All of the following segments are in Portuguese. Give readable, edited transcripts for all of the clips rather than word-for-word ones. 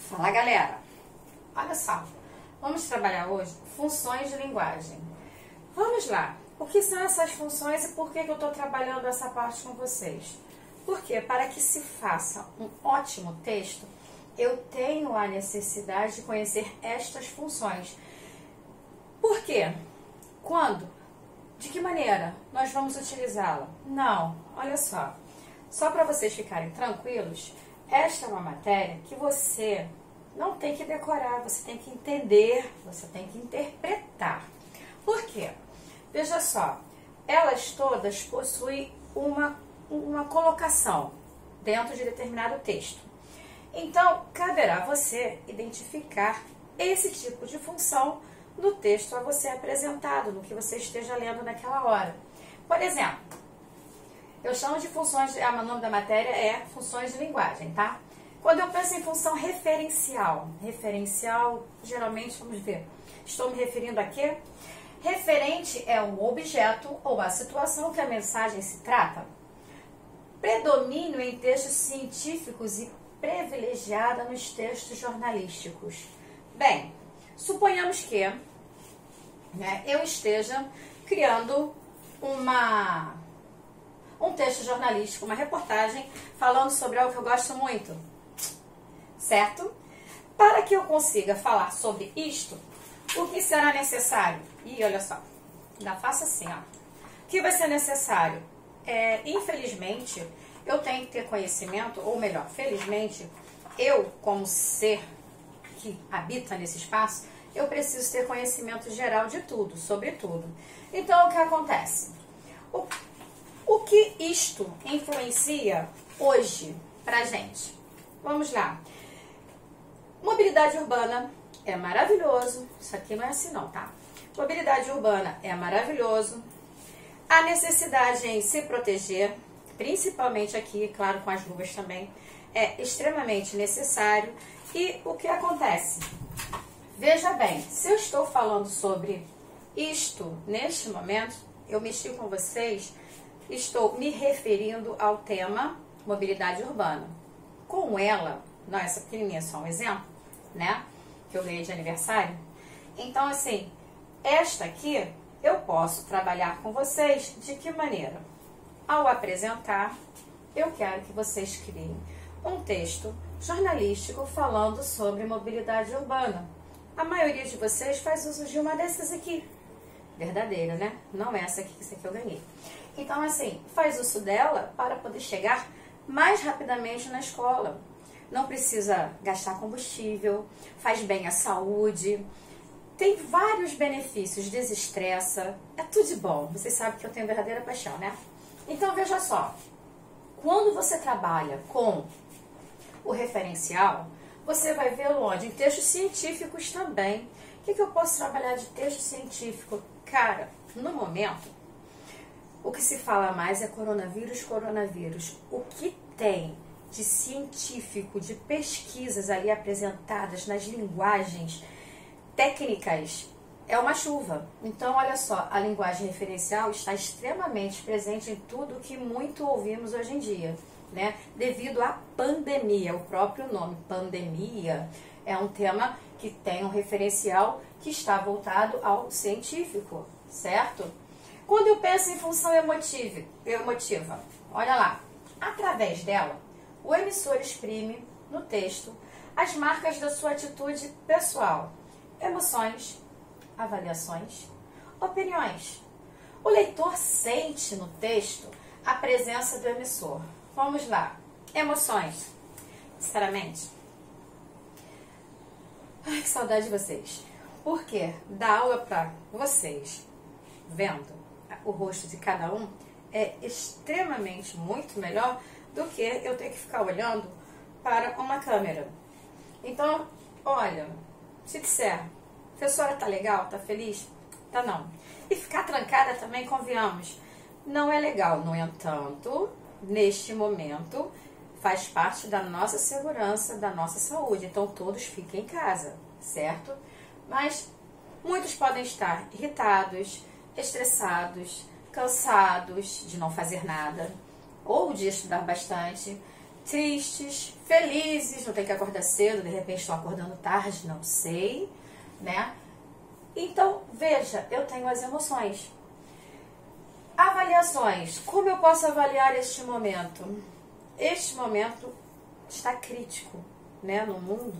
Fala, galera! Olha só, vamos trabalhar hoje funções de linguagem. Vamos lá, o que são essas funções e por que eu estou trabalhando essa parte com vocês? Porque para que se faça um ótimo texto, eu tenho a necessidade de conhecer estas funções. Por quê? Quando? De que maneira nós vamos utilizá-la? Não, olha só para vocês ficarem tranquilos, esta é uma matéria que você não tem que decorar, você tem que entender, você tem que interpretar. Por quê? Veja só, elas todas possuem uma colocação dentro de determinado texto. Então, caberá a você identificar esse tipo de função no texto a você apresentado, no que você esteja lendo naquela hora. Por exemplo, eu chamo de funções, o nome da matéria é funções de linguagem, tá? Quando eu penso em função referencial, geralmente, vamos ver, estou me referindo a quê? Referente é um objeto ou a situação que a mensagem se trata. Predomínio em textos científicos e privilegiada nos textos jornalísticos. Bem, suponhamos que eu esteja criando um texto jornalístico, uma reportagem falando sobre algo que eu gosto muito, certo? Para que eu consiga falar sobre isto, o que será necessário? E olha só, ainda faço assim, ó. O que vai ser necessário? Infelizmente, eu tenho que ter conhecimento, ou melhor, felizmente, eu, como ser que habita nesse espaço, eu preciso ter conhecimento geral de tudo, sobre tudo. Então, o que acontece? O que isto influencia hoje pra gente? Vamos lá. Mobilidade urbana é maravilhoso. Isso aqui não é assim não, tá? Mobilidade urbana é maravilhoso. A necessidade em se proteger, principalmente aqui, claro, com as luvas também, é extremamente necessário. E o que acontece? Veja bem, se eu estou falando sobre isto neste momento, eu mexi com vocês, estou me referindo ao tema mobilidade urbana. Com ela, não, essa pequenininha é só um exemplo, né? Que eu ganhei de aniversário. Então, assim, esta aqui eu posso trabalhar com vocês de que maneira? Ao apresentar, eu quero que vocês criem um texto jornalístico falando sobre mobilidade urbana. A maioria de vocês faz uso de uma dessas aqui. Verdadeira, né? Não essa aqui, essa aqui eu ganhei. Então, assim, faz uso dela para poder chegar mais rapidamente na escola. Não precisa gastar combustível, faz bem à saúde, tem vários benefícios, desestressa, é tudo de bom. Vocês sabem que eu tenho verdadeira paixão, né? Então, veja só, quando você trabalha com o referencial, você vai vê-lo onde? Em textos científicos também. O que eu posso trabalhar de texto científico? Cara, no momento, o que se fala mais é coronavírus. O que tem de científico, de pesquisas ali apresentadas nas linguagens técnicas, é uma chuva. Então, olha só, a linguagem referencial está extremamente presente em tudo que muito ouvimos hoje em dia, né? Devido à pandemia, o próprio nome, pandemia, é um tema que tem um referencial que está voltado ao científico, certo? Quando eu penso em função emotiva, olha lá, através dela, o emissor exprime no texto as marcas da sua atitude pessoal, emoções, avaliações, opiniões. O leitor sente no texto a presença do emissor. Vamos lá, emoções, sinceramente. Ai, que saudade de vocês. Porque dar aula para vocês, vendo o rosto de cada um, é extremamente muito melhor do que eu ter que ficar olhando para uma câmera. Então, olha, se disser, professora, tá legal, tá feliz? Tá não. E ficar trancada também, convenhamos, não é legal. No entanto, neste momento, faz parte da nossa segurança, da nossa saúde. Então, todos fiquem em casa, certo? Mas muitos podem estar irritados, estressados, cansados de não fazer nada, ou de estudar bastante, tristes, felizes, não tem que acordar cedo, de repente estou acordando tarde, não sei, né? Então, veja, eu tenho as emoções. Avaliações. Como eu posso avaliar este momento? Este momento está crítico, né, no mundo,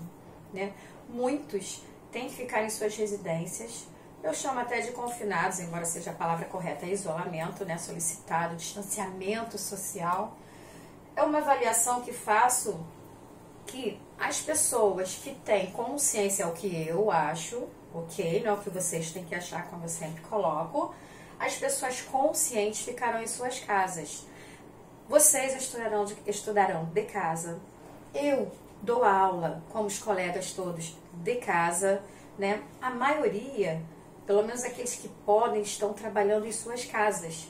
né? Muitos têm que ficar em suas residências. Eu chamo até de confinados, embora seja a palavra correta, isolamento, né, solicitado, distanciamento social. É uma avaliação que faço que as pessoas que têm consciência, é o que eu acho, ok? Não é o que vocês têm que achar, como eu sempre coloco. As pessoas conscientes ficarão em suas casas. Vocês estudarão de casa. Eu dou aula, como os colegas todos, de casa, né? A maioria, pelo menos aqueles que podem, estão trabalhando em suas casas.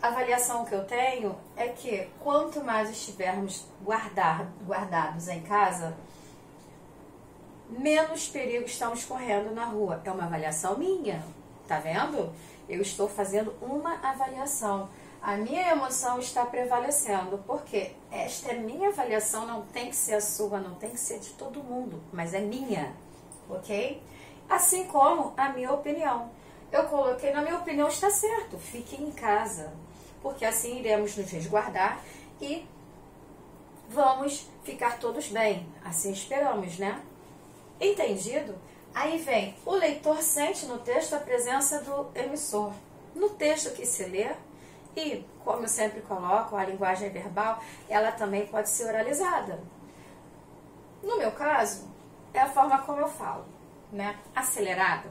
A avaliação que eu tenho é que quanto mais estivermos guardados em casa, menos perigo estamos correndo na rua. É uma avaliação minha, tá vendo? Eu estou fazendo uma avaliação. A minha emoção está prevalecendo, porque esta é minha avaliação, não tem que ser a sua, não tem que ser de todo mundo, mas é minha, ok? Assim como a minha opinião. Eu coloquei, na minha opinião está certo, fiquem em casa, porque assim iremos nos resguardar e vamos ficar todos bem, assim esperamos, né? Entendido? Aí vem, o leitor sente no texto a presença do emissor. No texto que se lê, e como eu sempre coloco, a linguagem verbal, ela também pode ser oralizada. No meu caso, é a forma como eu falo, né? Acelerado?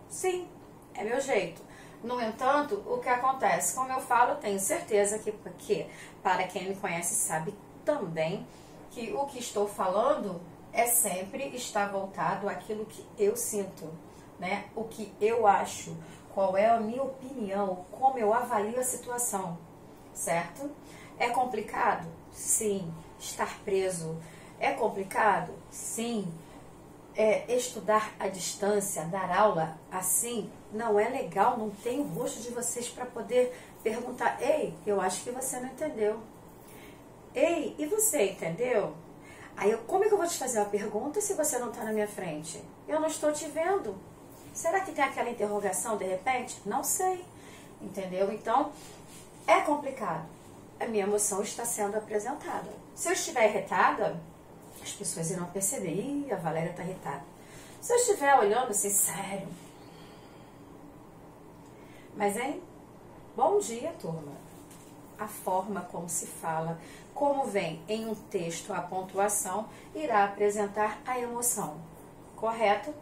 Sim, é meu jeito. No entanto, o que acontece? Como eu falo, eu tenho certeza que para quem me conhece sabe também que o que estou falando é sempre estar voltado àquilo que eu sinto, né? O que eu acho, qual é a minha opinião, como eu avalio a situação, certo? É complicado? Sim. Estar preso é complicado? Sim. Estudar à distância, dar aula assim, não é legal, não tem o rosto de vocês para poder perguntar, ei, eu acho que você não entendeu. Ei, e você entendeu? Aí, como é que eu vou te fazer uma pergunta se você não está na minha frente? Eu não estou te vendo. Será que tem aquela interrogação de repente? Não sei. Entendeu? Então, é complicado. A minha emoção está sendo apresentada. Se eu estiver irritada, as pessoas irão perceber. Ih, a Valéria está irritada. Se eu estiver olhando assim, sério. Mas, hein? Bom dia, turma. A forma como se fala, como vem em um texto a pontuação, irá apresentar a emoção. Correto?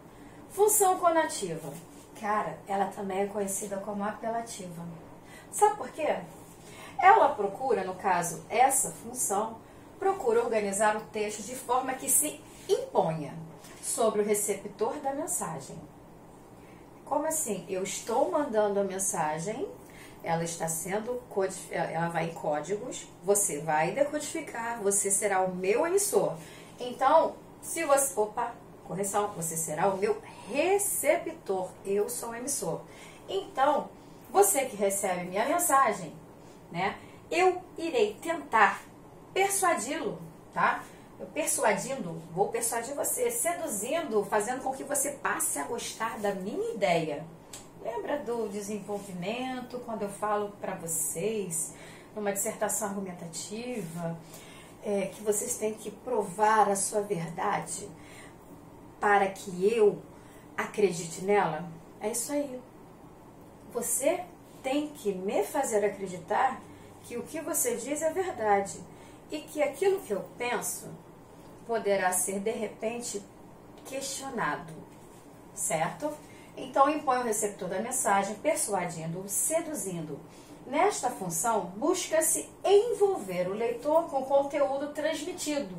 Função conativa. Cara, ela também é conhecida como apelativa. Sabe por quê? Ela procura, no caso, essa função, procura organizar o texto de forma que se imponha sobre o receptor da mensagem. Como assim? Eu estou mandando a mensagem, ela está sendo, ela vai em códigos, você vai decodificar, você será o meu emissor. Então, se você... correção, você será o meu receptor, eu sou o emissor. Então, você que recebe minha mensagem, né, eu irei tentar persuadi-lo, tá? Eu vou persuadir você, seduzindo, fazendo com que você passe a gostar da minha ideia. Lembra do desenvolvimento, quando eu falo para vocês, numa dissertação argumentativa, que vocês têm que provar a sua verdade para que eu acredite nela? É isso aí. Você tem que me fazer acreditar que o que você diz é verdade e que aquilo que eu penso poderá ser, de repente, questionado, certo? Então, impõe o receptor da mensagem, persuadindo-o, seduzindo. Nesta função, busca-se envolver o leitor com o conteúdo transmitido,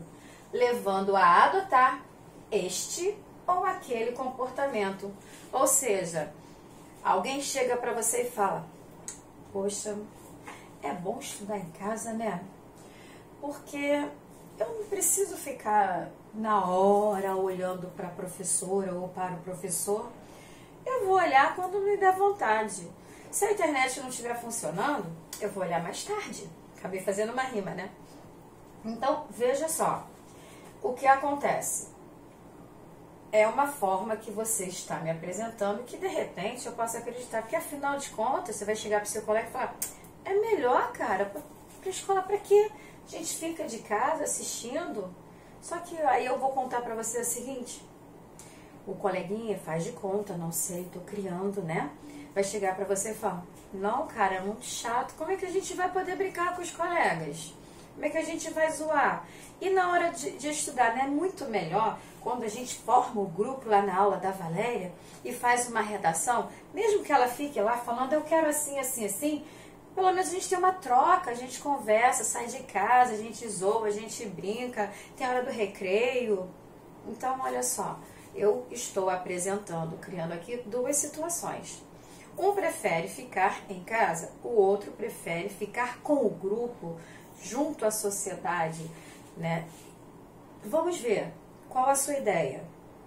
levando-o a adotar este ou aquele comportamento. Ou seja, alguém chega para você e fala, poxa, é bom estudar em casa, né? Porque eu não preciso ficar na hora olhando para a professora ou para o professor. Eu vou olhar quando me der vontade. Se a internet não estiver funcionando, eu vou olhar mais tarde. Acabei fazendo uma rima, né? Então, veja só, o que acontece? É uma forma que você está me apresentando que, de repente, eu posso acreditar, porque, afinal de contas, você vai chegar para o seu colega e falar, é melhor, cara, para a escola, para quê? A gente fica de casa assistindo. Só que aí eu vou contar para você o seguinte, o coleguinha faz de conta, não sei, tô criando, né? Vai chegar para você e falar, não, cara, é muito chato, como é que a gente vai poder brincar com os colegas? Como é que a gente vai zoar? E na hora de estudar, né? É muito melhor quando a gente forma o grupo lá na aula da Valéria e faz uma redação, mesmo que ela fique lá falando, eu quero assim, assim, assim, pelo menos a gente tem uma troca, a gente conversa, sai de casa, a gente zoa, a gente brinca, tem a hora do recreio. Então, olha só, eu estou apresentando, criando aqui duas situações. Um prefere ficar em casa, o outro prefere ficar com o grupo, junto à sociedade, né? Vamos ver qual a sua ideia,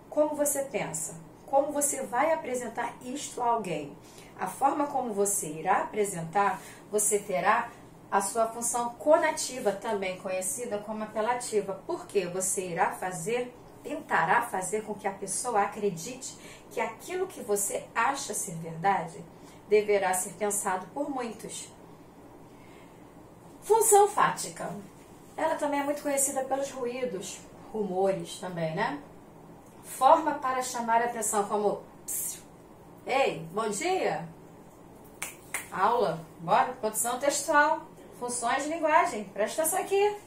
como você pensa, como você vai apresentar isto a alguém. A forma como você irá apresentar, você terá a sua função conativa, também conhecida como apelativa, porque você irá fazer, tentará fazer com que a pessoa acredite que aquilo que você acha ser verdade deverá ser pensado por muitos. Função fática. Ela também é muito conhecida pelos ruídos, rumores também, né? Forma para chamar a atenção, como ei, bom dia! Aula, bora, produção textual, funções de linguagem, presta atenção aqui.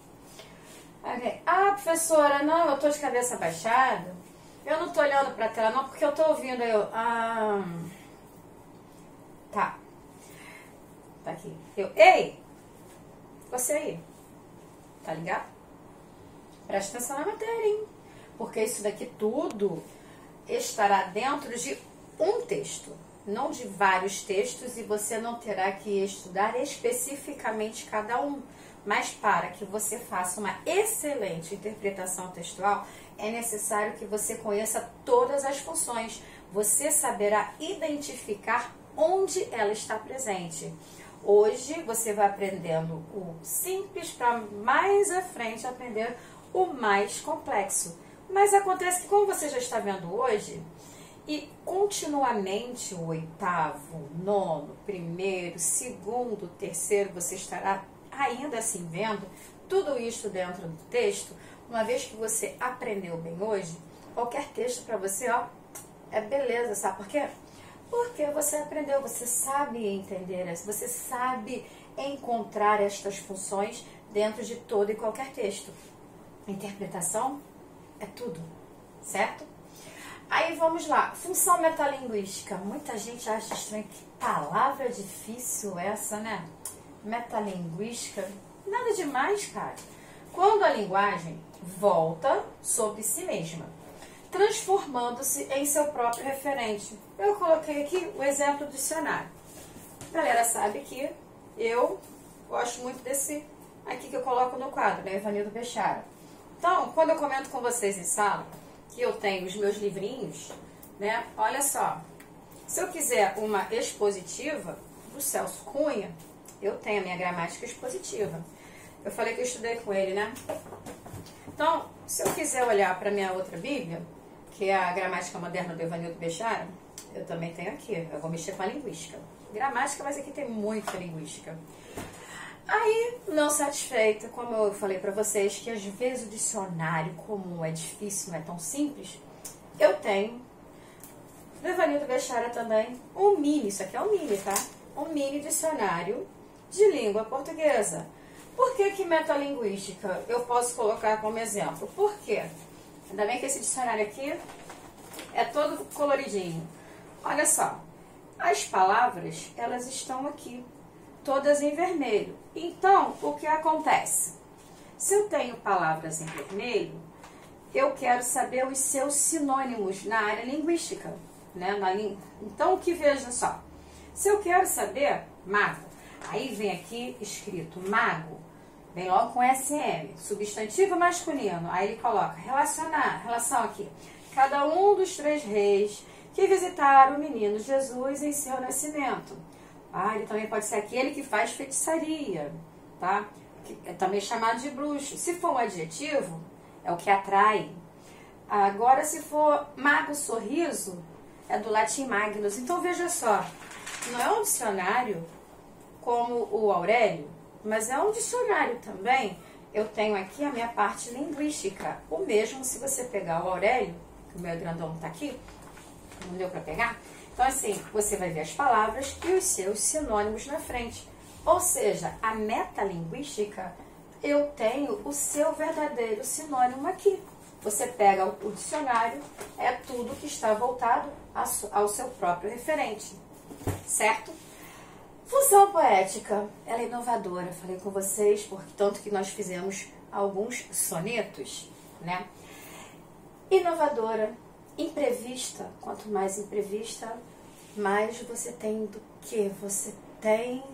Okay. Ah, professora, não, eu tô de cabeça baixada, eu não tô olhando pra tela não, porque eu tô ouvindo, tá aqui, ei, você aí, tá ligado? Presta atenção na matéria, hein? Porque isso daqui tudo estará dentro de um texto, não de vários textos, e você não terá que estudar especificamente cada um. Mas para que você faça uma excelente interpretação textual, é necessário que você conheça todas as funções. Você saberá identificar onde ela está presente. Hoje você vai aprendendo o simples para mais à frente aprender o mais complexo. Mas acontece que, como você já está vendo hoje, e continuamente o oitavo, nono, primeiro, segundo, terceiro, você estará ainda assim vendo tudo isso dentro do texto. Uma vez que você aprendeu bem hoje, qualquer texto para você, é beleza, sabe por quê? Porque você aprendeu, você sabe entender, você sabe encontrar estas funções dentro de todo e qualquer texto. Interpretação é tudo, certo? Aí vamos lá, função metalinguística. Muita gente acha estranho, que palavra difícil essa, né? Metalinguística, nada demais, cara. Quando a linguagem volta sobre si mesma, transformando-se em seu próprio referente. Eu coloquei aqui o exemplo do dicionário. A galera sabe que eu gosto muito desse aqui que eu coloco no quadro, né? Evanildo Bechara. Então, quando eu comento com vocês em sala, que eu tenho os meus livrinhos, né? Olha só, se eu quiser uma expositiva do Celso Cunha, eu tenho a minha gramática expositiva. Eu falei que eu estudei com ele, né? Então, se eu quiser olhar para a minha outra Bíblia, que é a gramática moderna do Evanildo Bechara, eu também tenho aqui. Eu vou mexer com a linguística. Gramática, mas aqui tem muita linguística. Aí, não satisfeita, como eu falei para vocês, que às vezes o dicionário comum é difícil, não é tão simples, eu tenho do Evanildo Bechara também um mini, isso aqui é um mini, tá? Um mini dicionário de língua portuguesa. Por que metalinguística eu posso colocar como exemplo? Por quê? Ainda bem que esse dicionário aqui é todo coloridinho. Olha só, as palavras, elas estão aqui, todas em vermelho. Então, o que acontece? Se eu tenho palavras em vermelho, eu quero saber os seus sinônimos na área linguística, né? Então, o que veja só? Se eu quero saber mago, aí vem aqui escrito mago, vem logo com SM, substantivo masculino. Aí ele coloca relacionar, relação aqui. Cada um dos 3 reis que visitaram o menino Jesus em seu nascimento. Ele também pode ser aquele que faz feitiçaria, tá? que é também chamado de bruxo. Se for um adjetivo, é o que atrai. Agora, se for mago sorriso, é do latim magnus. Então, veja só, não é um dicionário como o Aurélio, mas é um dicionário também. Eu tenho aqui a minha parte linguística. O mesmo se você pegar o Aurélio, que o meu grandão está aqui, não deu para pegar. Então, assim, você vai ver as palavras e os seus sinônimos na frente. Ou seja, a metalinguística, eu tenho o seu verdadeiro sinônimo aqui. Você pega o dicionário, é tudo que está voltado ao seu próprio referente, certo? Função poética, ela é inovadora, falei com vocês, porque tanto que nós fizemos alguns sonetos, né? Inovadora, imprevista, quanto mais imprevista, mais você tem do que? Você tem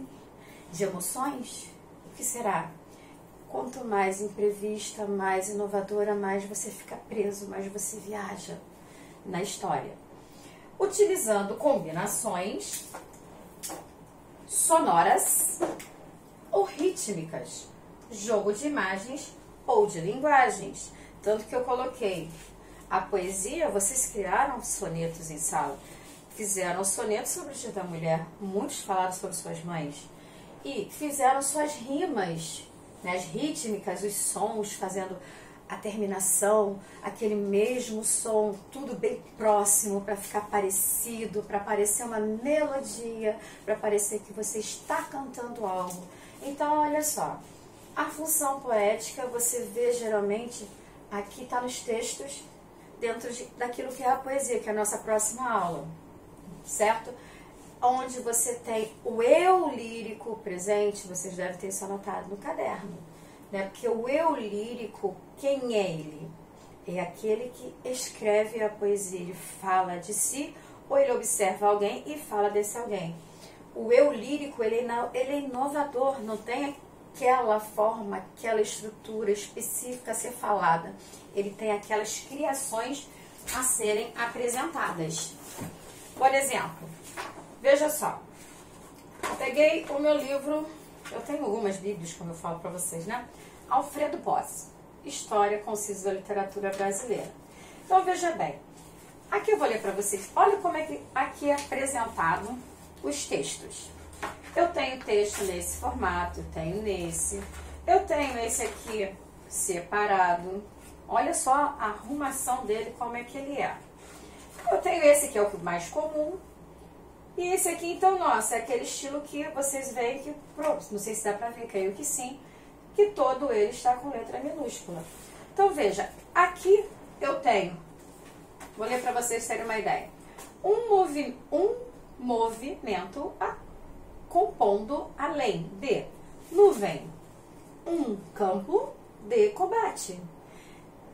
de emoções? O que será? Quanto mais imprevista, mais inovadora, mais você fica preso, mais você viaja na história. Utilizando combinações sonoras ou rítmicas, jogo de imagens ou de linguagens. Tanto que eu coloquei a poesia, vocês criaram sonetos em sala, fizeram sonetos sobre o Dia da Mulher, muitos falaram sobre suas mães, e fizeram suas rimas, né, as rítmicas, os sons, fazendo a terminação, aquele mesmo som, tudo bem próximo, para ficar parecido, para parecer uma melodia, para parecer que você está cantando algo. Então, olha só, a função poética você vê geralmente, aqui está nos textos, dentro daquilo que é a poesia, que é a nossa próxima aula, certo? Onde você tem o eu lírico presente, vocês devem ter isso anotado no caderno, né? Porque o eu lírico, quem é ele? É aquele que escreve a poesia, ele fala de si, ou ele observa alguém e fala desse alguém. O eu lírico, ele é inovador, não tem aquela forma, aquela estrutura específica a ser falada. Ele tem aquelas criações a serem apresentadas. Por exemplo, veja só, eu peguei o meu livro, eu tenho algumas bíblias, como eu falo para vocês, né? Alfredo Bossi, História Concisa da Literatura Brasileira. Então, veja bem, aqui eu vou ler para vocês, olha como é que aqui é apresentado os textos. Eu tenho texto nesse formato, tenho nesse, eu tenho esse aqui separado, olha só a arrumação dele, como é que ele é. Eu tenho esse que é o mais comum, e esse aqui, então, nossa, é aquele estilo que vocês veem que, não sei se dá pra ver, creio que sim, que todo ele está com letra minúscula. Então, veja, aqui eu tenho, vou ler para vocês terem uma ideia, um movimento compondo além de nuvem, um campo de combate,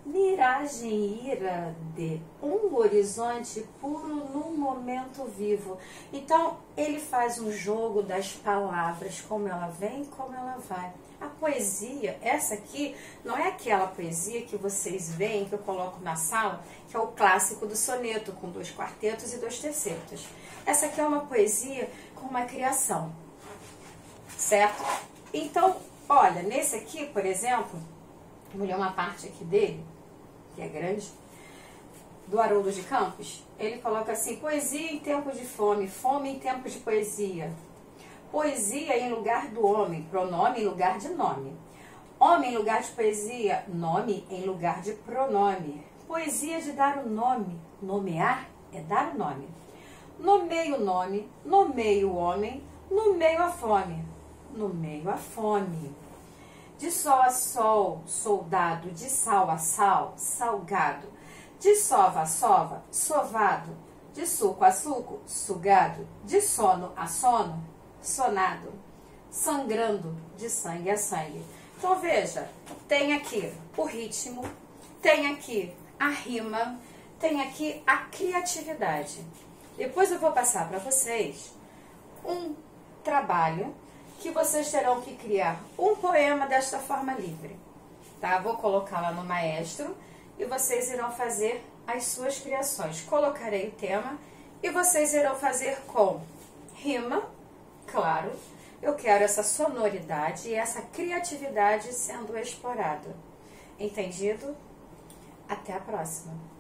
miragem ira de um horizonte puro num momento vivo. Então, ele faz um jogo das palavras, como ela vem, como ela vai. A poesia, essa aqui, não é aquela poesia que vocês veem, que eu coloco na sala, que é o clássico do soneto, com 2 quartetos e 2 tercetos. Essa aqui é uma poesia com uma criação, certo? Então, olha, nesse aqui, por exemplo, vou ler uma parte aqui dele, que é grande, do Haroldo de Campos. Ele coloca assim: poesia em tempos de fome, fome em tempos de poesia. Poesia em lugar do homem, pronome em lugar de nome. Homem em lugar de poesia, nome em lugar de pronome. Poesia de dar o nome, nomear é dar o nome. Nomeio o nome, nomeio o homem, nomeio a fome. Nomeio a fome. De sol a sol, soldado, de sal a sal, salgado. De sova a sova, sovado. De suco a suco, sugado. De sono a sono, sonado. Sangrando, de sangue a sangue. Então, veja, tem aqui o ritmo, tem aqui a rima, tem aqui a criatividade. Depois eu vou passar para vocês um trabalho que vocês terão que criar um poema desta forma livre, tá? Vou colocar lá no Maestro e vocês irão fazer as suas criações. Colocarei o tema e vocês irão fazer com rima, claro. eu quero essa sonoridade e essa criatividade sendo explorada. Entendido? Até a próxima!